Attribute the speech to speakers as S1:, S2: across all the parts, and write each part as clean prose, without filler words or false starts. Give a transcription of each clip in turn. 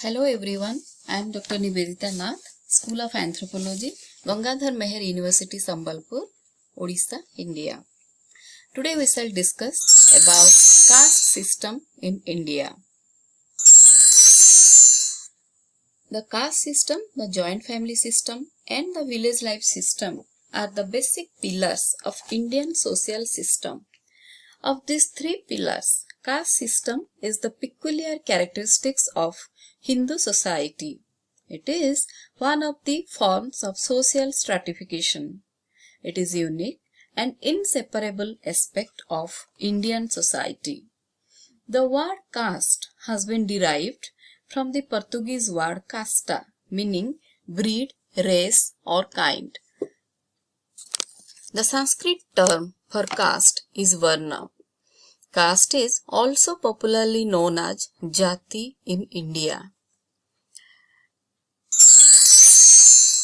S1: Hello everyone, I am Dr. Nivedita Nath, School of Anthropology, Gangadhar Meher University, Sambalpur, Odisha, India. Today we shall discuss about caste system in India. The caste system, the joint family system and the village life system are the basic pillars of Indian social system. Of these three pillars, caste system is the peculiar characteristics of Hindu society. It is one of the forms of social stratification. It is unique and inseparable aspect of Indian society. The word caste has been derived from the Portuguese word casta, meaning breed, race or kind. The Sanskrit term for caste is varna. Caste is also popularly known as jati in India.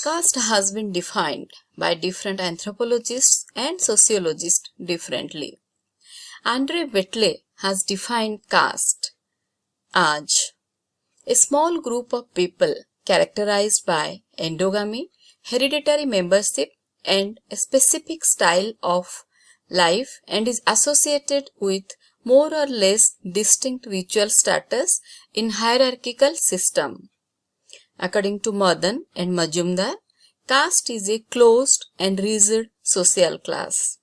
S1: Caste has been defined by different anthropologists and sociologists differently. Andre Vetle has defined caste as a small group of people characterized by endogamy, hereditary membership, and a specific style of life and is associated with more or less distinct ritual status in hierarchical system. According to Madan and Majumdar, caste is a closed and rigid social class.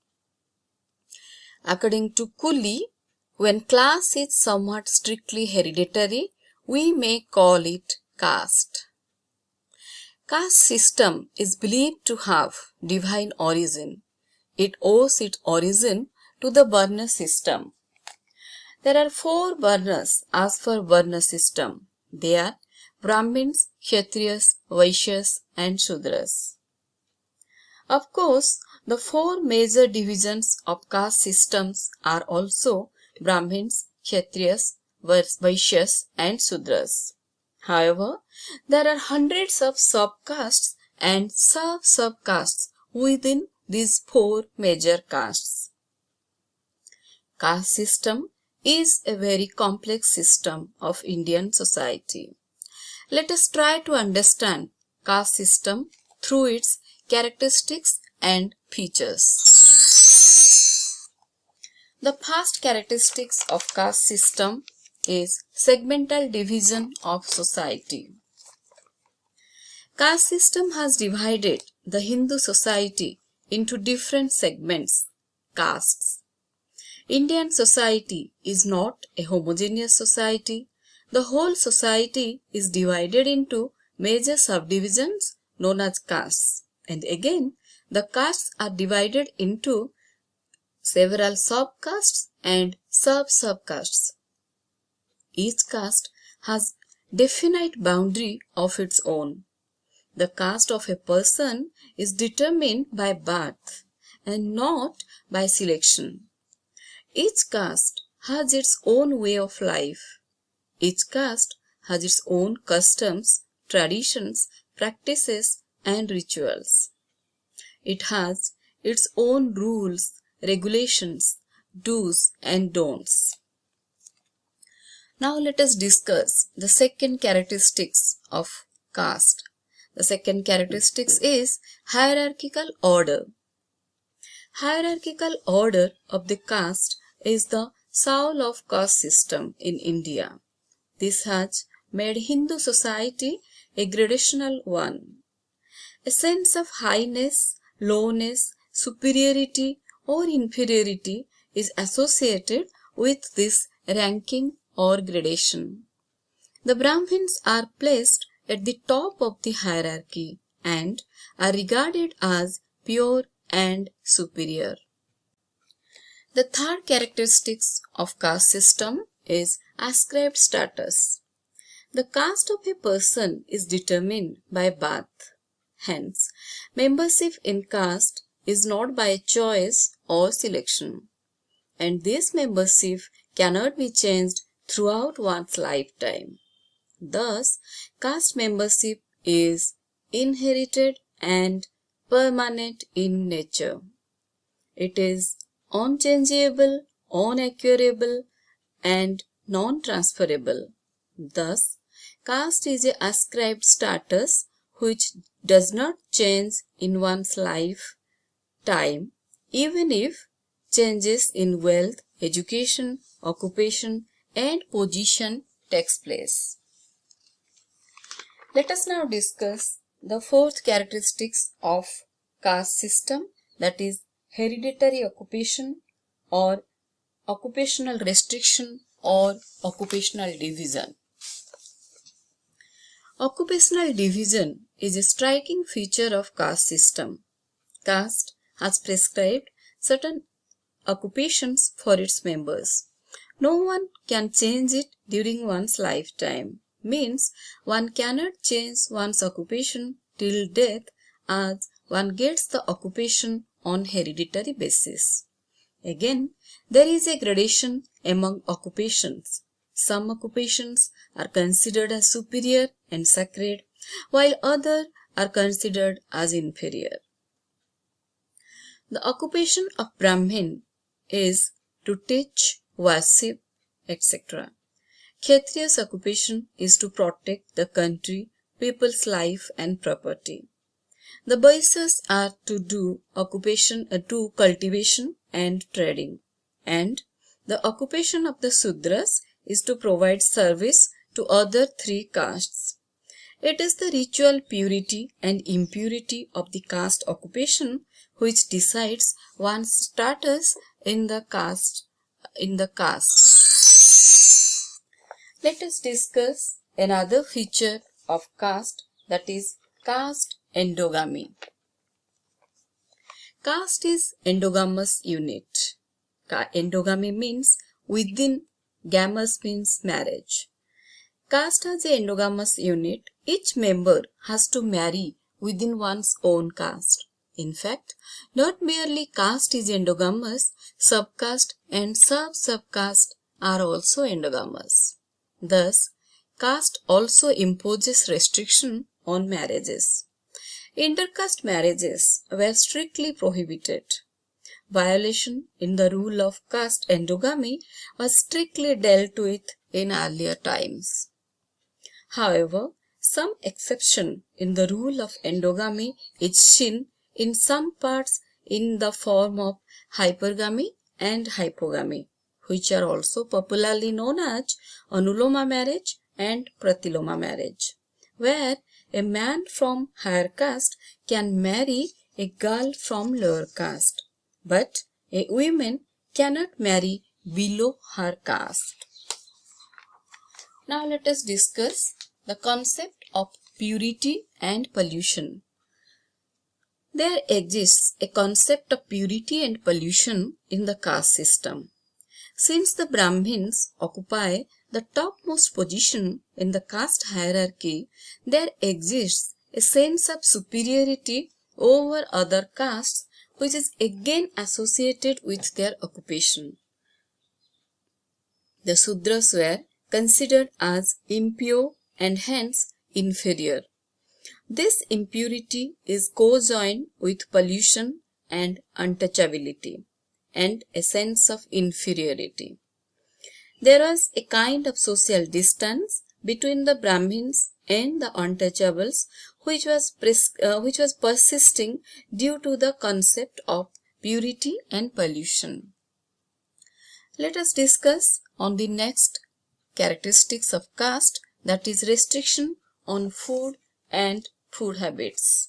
S1: According to Cooley, when class is somewhat strictly hereditary, we may call it caste. Caste system is believed to have divine origin. It owes its origin to the Varna system. There are 4 Varnas as per Varna system. They are Brahmins, Kshatriyas, Vaishyas and Shudras. Of course, the 4 major divisions of caste systems are also Brahmins, Kshatriyas, Vaishyas and Shudras. However, there are hundreds of subcastes and sub-subcastes within these 4 major castes. Caste system is a very complex system of Indian society. Let us try to understand caste system through its characteristics and features. The first characteristics of caste system is segmental division of society. Caste system has divided the Hindu society into different segments, castes. Indian society is not a homogeneous society. The whole society is divided into major subdivisions known as castes. And again, the castes are divided into several subcastes and sub-subcastes. Each caste has definite boundary of its own. The caste of a person is determined by birth and not by selection. Each caste has its own way of life. Each caste has its own customs, traditions, practices and rituals. It has its own rules, regulations, do's and don'ts. Now let us discuss the second characteristics of caste. The second characteristics is hierarchical order. Hierarchical order of the caste is the soul of caste system in India. This has made Hindu society a gradational one. A sense of highness, lowness, superiority or inferiority is associated with this ranking or gradation. The Brahmins are placed at the top of the hierarchy and are regarded as pure and superior. The third characteristics of caste system is ascribed status. The caste of a person is determined by birth. Hence, membership in caste is not by choice or selection, and this membership cannot be changed throughout one's lifetime. Thus, caste membership is inherited and permanent in nature. It is unchangeable, unacquirable, and non-transferable. Thus, caste is a ascribed status which does not change in one's lifetime, even if changes in wealth, education, occupation, and position takes place. Let us now discuss the fourth characteristics of caste system, that is hereditary occupation or occupational restriction or occupational division. Occupational division is a striking feature of caste system. Caste has prescribed certain occupations for its members. No one can change it during one's lifetime. Means one cannot change one's occupation till death, as one gets the occupation on hereditary basis. Again, there is a gradation among occupations. Some occupations are considered as superior and sacred, while others are considered as inferior. The occupation of Brahmin is to teach, worship, etc. Kshatriya's occupation is to protect the country, people's life and property. The Vaishyas are to do cultivation and trading, and the occupation of the Sudras is to provide service to other three castes. It is the ritual purity and impurity of the caste occupation which decides one's status in the caste. Let us discuss another feature of caste, that is caste endogamy. Caste is endogamous unit. Endogamy means within, gamous means marriage. Caste as an endogamous unit, each member has to marry within one's own caste. In fact, not merely caste is endogamous, subcaste and sub-subcaste are also endogamous. Thus, caste also imposes restriction on marriages. Intercaste marriages were strictly prohibited. Violation in the rule of caste endogamy was strictly dealt with in earlier times. However, some exception in the rule of endogamy is seen in some parts in the form of hypergamy and hypogamy, which are also popularly known as Anuloma marriage and Pratiloma marriage, where a man from higher caste can marry a girl from lower caste, but a woman cannot marry below her caste. Now let us discuss the concept of purity and pollution. There exists a concept of purity and pollution in the caste system. Since the Brahmins occupy the topmost position in the caste hierarchy, there exists a sense of superiority over other castes, which is again associated with their occupation. The Sudras were considered as impure and hence inferior. This impurity is co-joined with pollution and untouchability and a sense of inferiority. There was a kind of social distance between the Brahmins and the untouchables which was persisting due to the concept of purity and pollution. Let us discuss on the next characteristics of caste, that is restriction on food and food habits.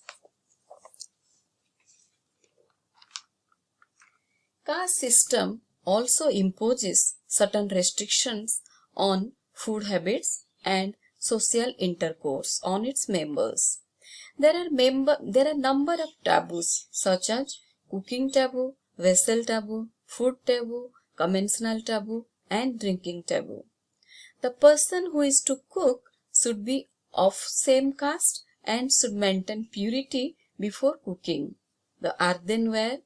S1: Caste system also imposes certain restrictions on food habits and social intercourse on its members. There are number of taboos such as cooking taboo, vessel taboo, food taboo, commensal taboo, and drinking taboo. The person who is to cook should be of same caste and should maintain purity before cooking. The earthenware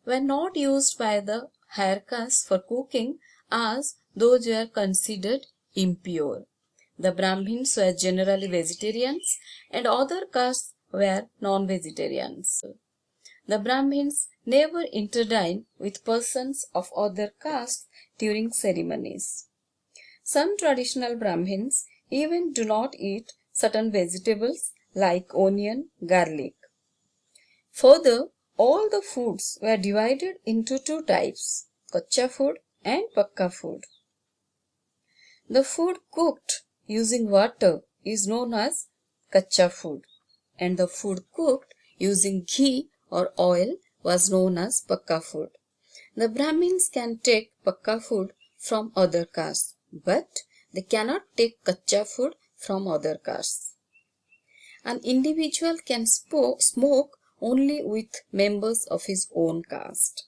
S1: were not used by the higher caste for cooking, as those were considered impure. The Brahmins were generally vegetarians and other castes were non-vegetarians. The Brahmins never intertwined with persons of other castes during ceremonies. Some traditional Brahmins even do not eat certain vegetables like onion, garlic. Further, all the foods were divided into two types, kacha food and pakka food. The food cooked using water is known as kacha food, and the food cooked using ghee or oil was known as pakka food. The Brahmins can take pakka food from other castes, but they cannot take kacha food from other castes. An individual can smoke only with members of his own caste.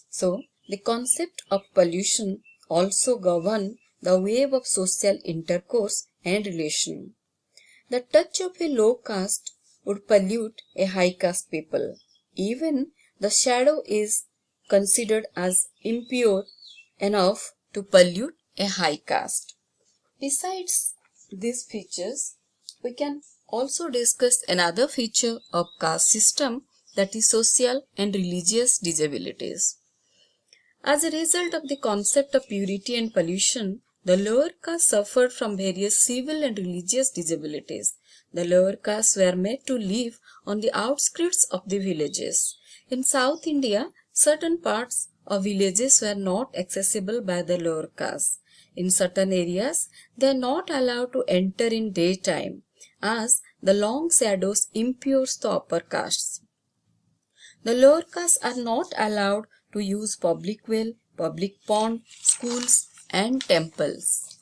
S1: So, the concept of pollution also governs the wave of social intercourse and relation. The touch of a low caste would pollute a high caste people. Even the shadow is considered as impure enough to pollute a high caste. Besides these features, we can also discuss another feature of caste system, that is social and religious disabilities. As a result of the concept of purity and pollution, the lower caste suffered from various civil and religious disabilities. The lower castes were made to live on the outskirts of the villages. In South India, certain parts of villages were not accessible by the lower castes. In certain areas, they are not allowed to enter in daytime, as the long shadows impures the upper castes. The lower castes are not allowed to use public well, public pond, schools and temples.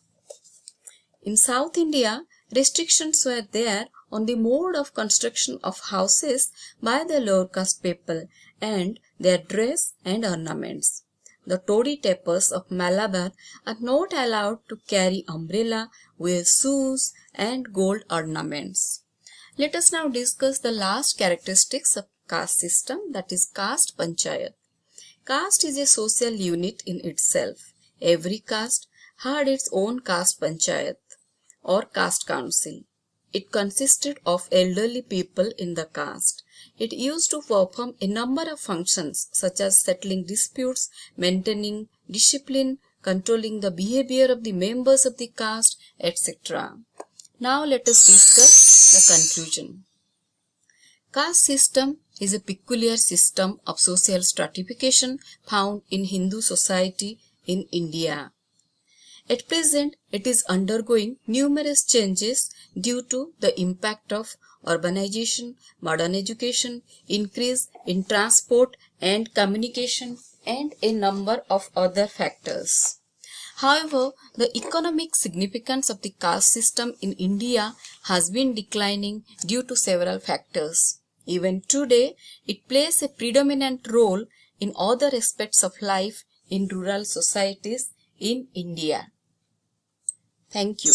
S1: In South India, restrictions were there on the mode of construction of houses by the lower caste people and their dress and ornaments. The toddy tappers of Malabar are not allowed to carry umbrella, wear shoes and gold ornaments. Let us now discuss the last characteristics of caste system, that is caste panchayat. Caste is a social unit in itself. Every caste had its own caste panchayat or caste council. It consisted of elderly people in the caste. It used to perform a number of functions such as settling disputes, maintaining discipline, controlling the behavior of the members of the caste, etc. Now let us discuss the conclusion. Caste system is a peculiar system of social stratification found in Hindu society in India. At present, it is undergoing numerous changes due to the impact of urbanization, modern education, increase in transport and communication, and a number of other factors. However, the economic significance of the caste system in India has been declining due to several factors. Even today, it plays a predominant role in other aspects of life in rural societies in India. Thank you.